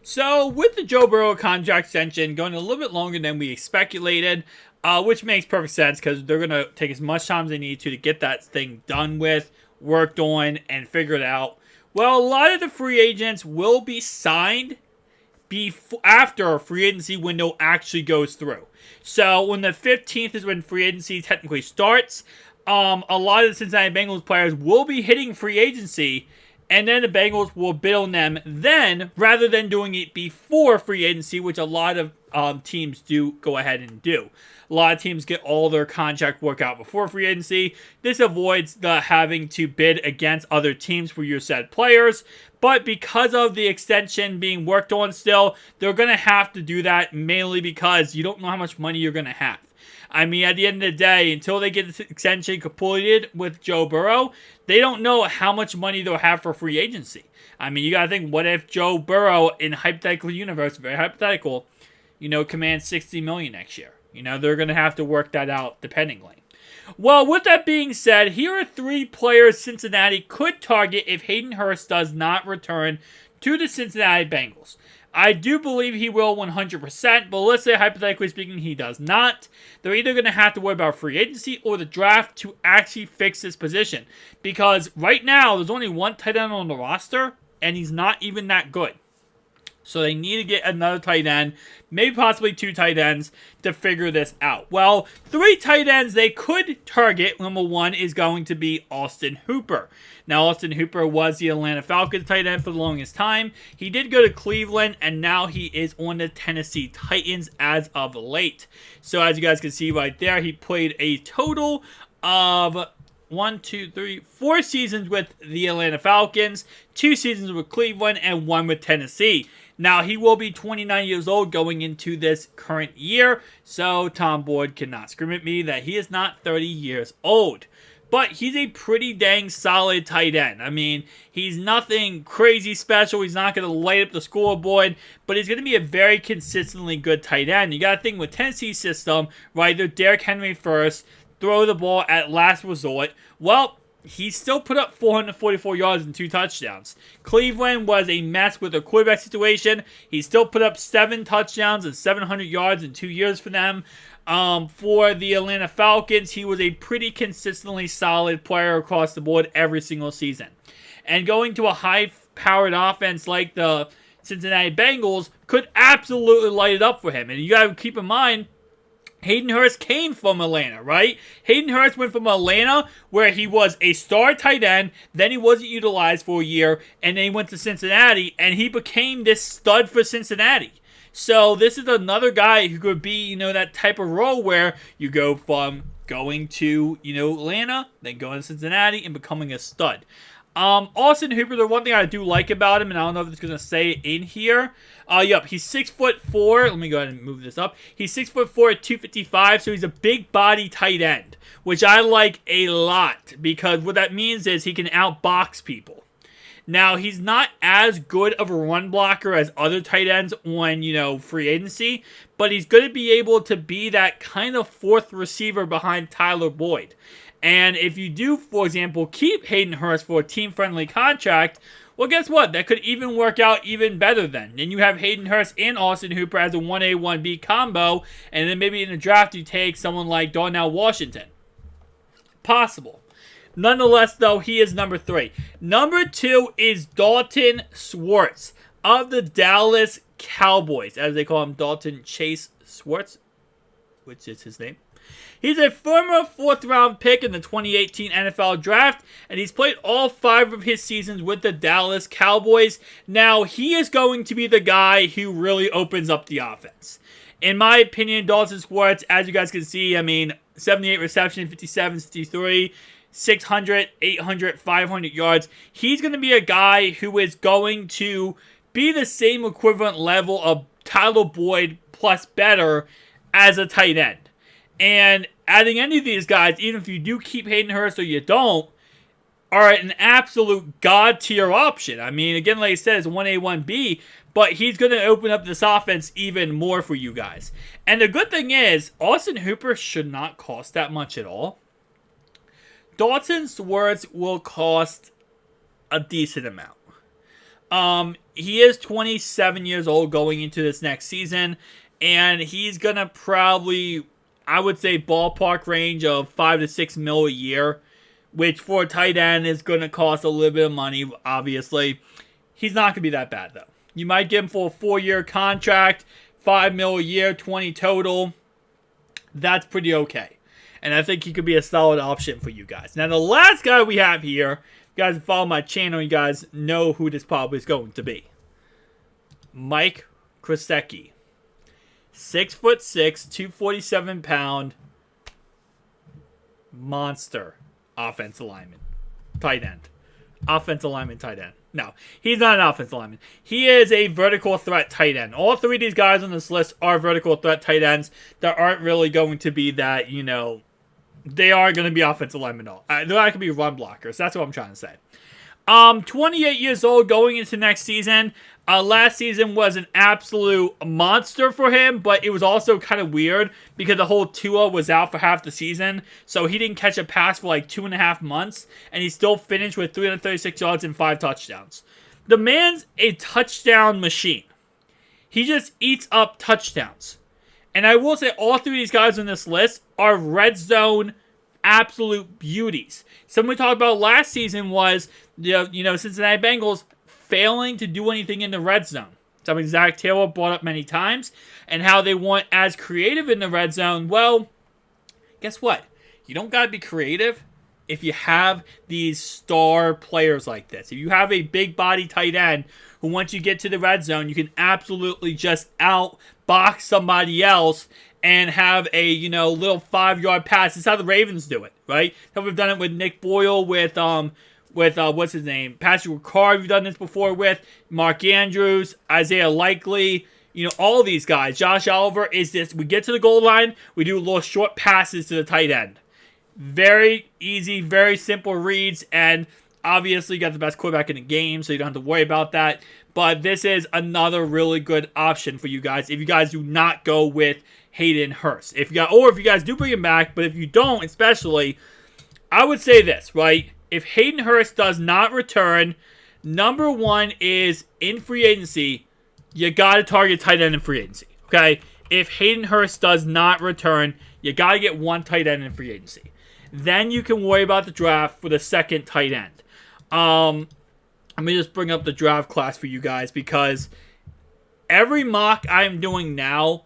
So, with the Joe Burrow contract extension going a little bit longer than we speculated, which makes perfect sense because they're going to take as much time as they need to get that thing done with, worked on, and figured out. Well, a lot of the free agents will be signed after a free agency window actually goes through. So, when the 15th is when free agency technically starts, a lot of the Cincinnati Bengals players will be hitting free agency, and then the Bengals will bid on them then, rather than doing it before free agency, which a lot of teams do go ahead and do. A lot of teams get all their contract work out before free agency. This avoids the having to bid against other teams for your said players. But because of the extension being worked on still, they're going to have to do that mainly because you don't know how much money you're going to have. I mean, at the end of the day, until they get this extension completed with Joe Burrow, they don't know how much money they'll have for free agency. I mean, you got to think, what if Joe Burrow, in hypothetical universe, very hypothetical, commands $60 million next year? They're going to have to work that out dependingly. Well, with that being said, here are 3 players Cincinnati could target if Hayden Hurst does not return to the Cincinnati Bengals. I do believe he will 100%, but let's say, hypothetically speaking, he does not. They're either going to have to worry about free agency or the draft to actually fix this position. Because right now, there's only one tight end on the roster, and he's not even that good. So they need to get another tight end, maybe possibly 2 tight ends to figure this out. Well, 3 tight ends they could target. Number 1 is going to be Austin Hooper. Now, Austin Hooper was the Atlanta Falcons tight end for the longest time. He did go to Cleveland, and now he is on the Tennessee Titans as of late. So as you guys can see right there, he played a total of 4 seasons with the Atlanta Falcons, 2 seasons with Cleveland, and 1 with Tennessee. Now, he will be 29 years old going into this current year, so Tom Boyd cannot scream at me that he is not 30 years old. But he's a pretty dang solid tight end. I mean, he's nothing crazy special. He's not going to light up the scoreboard, but he's going to be a very consistently good tight end. You got to think with Tennessee's system, right, they're Derrick Henry first, throw the ball at last resort. Well, he still put up 444 yards and 2 touchdowns. Cleveland was a mess with their quarterback situation. He still put up 7 touchdowns and 700 yards in 2 years for them. For the Atlanta Falcons, he was a pretty consistently solid player across the board every single season. And going to a high-powered offense like the Cincinnati Bengals could absolutely light it up for him. And you got to keep in mind, Hayden Hurst came from Atlanta, right? Hayden Hurst went from Atlanta, where he was a star tight end, then he wasn't utilized for a year, and then he went to Cincinnati, and he became this stud for Cincinnati. So this is another guy who could be, that type of role where you go from going to, Atlanta, then going to Cincinnati, and becoming a stud. Austin Hooper, the one thing I do like about him, and I don't know if it's going to say it in here. He's 6'4". Let me go ahead and move this up. He's 6'4" at 255, so he's a big body tight end, which I like a lot because what that means is he can outbox people. Now, he's not as good of a run blocker as other tight ends on, free agency, but he's going to be able to be that kind of 4th receiver behind Tyler Boyd. And if you do, for example, keep Hayden Hurst for a team-friendly contract, well, guess what? That could even work out even better then. Then you have Hayden Hurst and Austin Hooper as a 1A, 1B combo, and then maybe in the draft you take someone like Darnell Washington. Possible. Nonetheless, though, he is number 3. Number 2 is Dalton Schultz of the Dallas Cowboys, as they call him, Dalton Chase Schultz, which is his name. He's a former 4th-round pick in the 2018 NFL Draft, and he's played all 5 of his seasons with the Dallas Cowboys. Now, he is going to be the guy who really opens up the offense. In my opinion, Dalton Schultz, as you guys can see, 78 receptions, 57, 63, 600, 800, 500 yards. He's going to be a guy who is going to be the same equivalent level of Tyler Boyd plus better as a tight end. And adding any of these guys, even if you do keep Hayden Hurst or you don't, are an absolute god-tier option. Again, like I said, it's 1A, 1B, but he's going to open up this offense even more for you guys. And the good thing is, Austin Hooper should not cost that much at all. Dalton Schultz will cost a decent amount. He is 27 years old going into this next season, and he's going to probably, I would say, ballpark range of 5 to 6 mil a year, which for a tight end is going to cost a little bit of money, obviously. He's not going to be that bad, though. You might get him for a 4-year contract, 5 mil a year, 20 total. That's pretty okay. And I think he could be a solid option for you guys. Now, the last guy we have here, you guys follow my channel, you guys know who this probably is going to be. Mike Gesicki. 6'6", 247 pound monster offensive lineman. Tight end. Offensive lineman, tight end. No, he's not an offensive lineman. He is a vertical threat tight end. All three of these guys on this list are vertical threat tight ends that aren't really going to be that, they are going to be offensive linemen. They're not going to be run blockers. That's what I'm trying to say. 28 years old going into next season. Last season was an absolute monster for him, but it was also kind of weird because the whole Tua was out for half the season, so he didn't catch a pass for like 2.5 months, and he still finished with 336 yards and 5 touchdowns. The man's a touchdown machine. He just eats up touchdowns. And I will say all three of these guys on this list are red zone absolute beauties. Something we talked about last season was Cincinnati Bengals failing to do anything in the red zone. Something Zach Taylor brought up many times, and how they weren't as creative in the red zone. Well, guess what? You don't got to be creative if you have these star players like this. If you have a big body tight end who, once you get to the red zone, you can absolutely just outbox somebody else and have a, little 5-yard pass. It's how the Ravens do it, right? How we've done it with Nick Boyle, with what's his name? Patrick Ricard, we've done this before with Mark Andrews, Isaiah Likely, all of these guys. Josh Oliver is this. We get to the goal line, we do little short passes to the tight end. Very easy, very simple reads, and obviously you got the best quarterback in the game, so you don't have to worry about that. But this is another really good option for you guys if you guys do not go with Hayden Hurst. If you guys do bring him back, but if you don't, especially, I would say this, right? If Hayden Hurst does not return, number one is in free agency, you got to target tight end in free agency, okay? If Hayden Hurst does not return, you got to get one tight end in free agency. Then you can worry about the draft for the second tight end. Let me just bring up the draft class for you guys, because every mock I'm doing now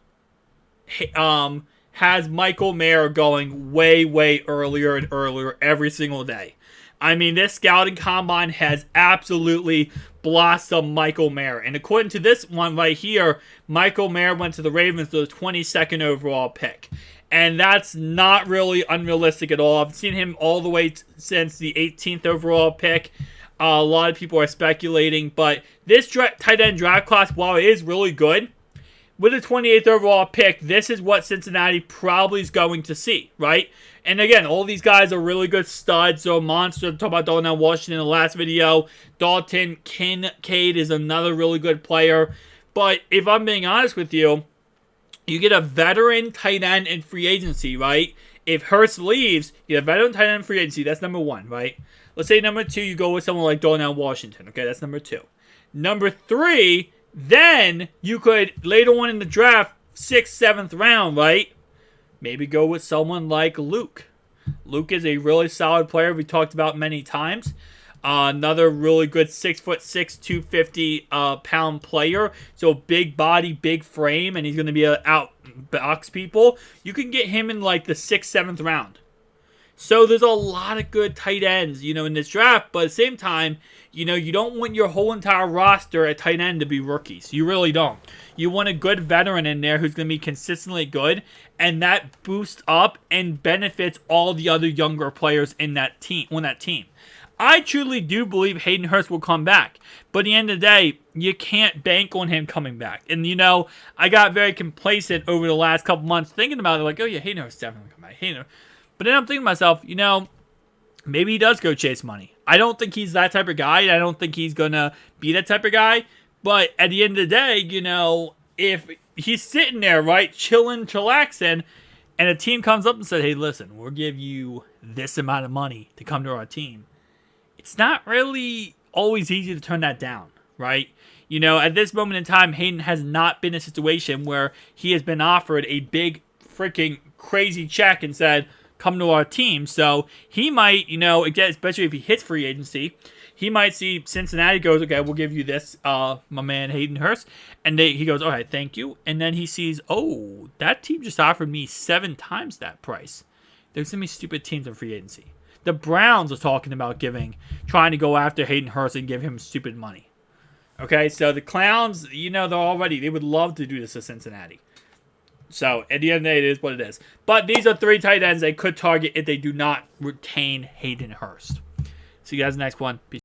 has Michael Mayer going way, way earlier and earlier every single day. I mean, this scouting combine has absolutely blossomed Michael Mayer. And according to this one right here, Michael Mayer went to the Ravens with the 22nd overall pick. And that's not really unrealistic at all. I've seen him all the way since the 18th overall pick. A lot of people are speculating. But this tight end draft class, while it is really good, with the 28th overall pick, this is what Cincinnati probably is going to see, right? And again, all these guys are really good studs or monsters. Talk about Dalton Washington in the last video. Dalton Kincaid is another really good player. But if I'm being honest with you, you get a veteran tight end in free agency, right? If Hurst leaves, you get a veteran tight end in free agency. That's number one, right? Let's say number two, you go with someone like Dalton Washington. Okay, that's number two. Number three, then you could, later on in the draft, 6th, 7th round, right? Maybe go with someone like Luke. Luke is a really solid player we talked about many times. Another really good 6'6", 250 pound player. So big body, big frame, and he's going to be outbox people. You can get him in like the 6th, 7th round. So there's a lot of good tight ends, in this draft. But at the same time, you don't want your whole entire roster at tight end to be rookies. You really don't. You want a good veteran in there who's going to be consistently good, and that boosts up and benefits all the other younger players in that team. I truly do believe Hayden Hurst will come back. But at the end of the day, you can't bank on him coming back. And, I got very complacent over the last couple months thinking about it. Like, oh, yeah, Hayden Hurst definitely come back. But then I'm thinking to myself, maybe he does go chase money. I don't think he's that type of guy. I don't think he's going to be that type of guy. But at the end of the day, if he's sitting there, right, chilling, chillaxing, and a team comes up and says, hey, listen, we'll give you this amount of money to come to our team. It's not really always easy to turn that down, right? You know, at this moment in time, Hayden has not been in a situation where he has been offered a big freaking crazy check and said, come to our team. So he might, you know, again, especially if he hits free agency, he might see Cincinnati goes, okay, we'll give you this, my man Hayden Hurst. And he goes, all right, thank you. And then he sees, oh, that team just offered me 7 times that price. There's going to be stupid teams in free agency. The Browns are talking about trying to go after Hayden Hurst and give him stupid money. Okay, so the Clowns, you know, they would love to do this to Cincinnati. So, at the end of the day, it is what it is. But these are 3 tight ends they could target if they do not retain Hayden Hurst. See you guys next one. Peace.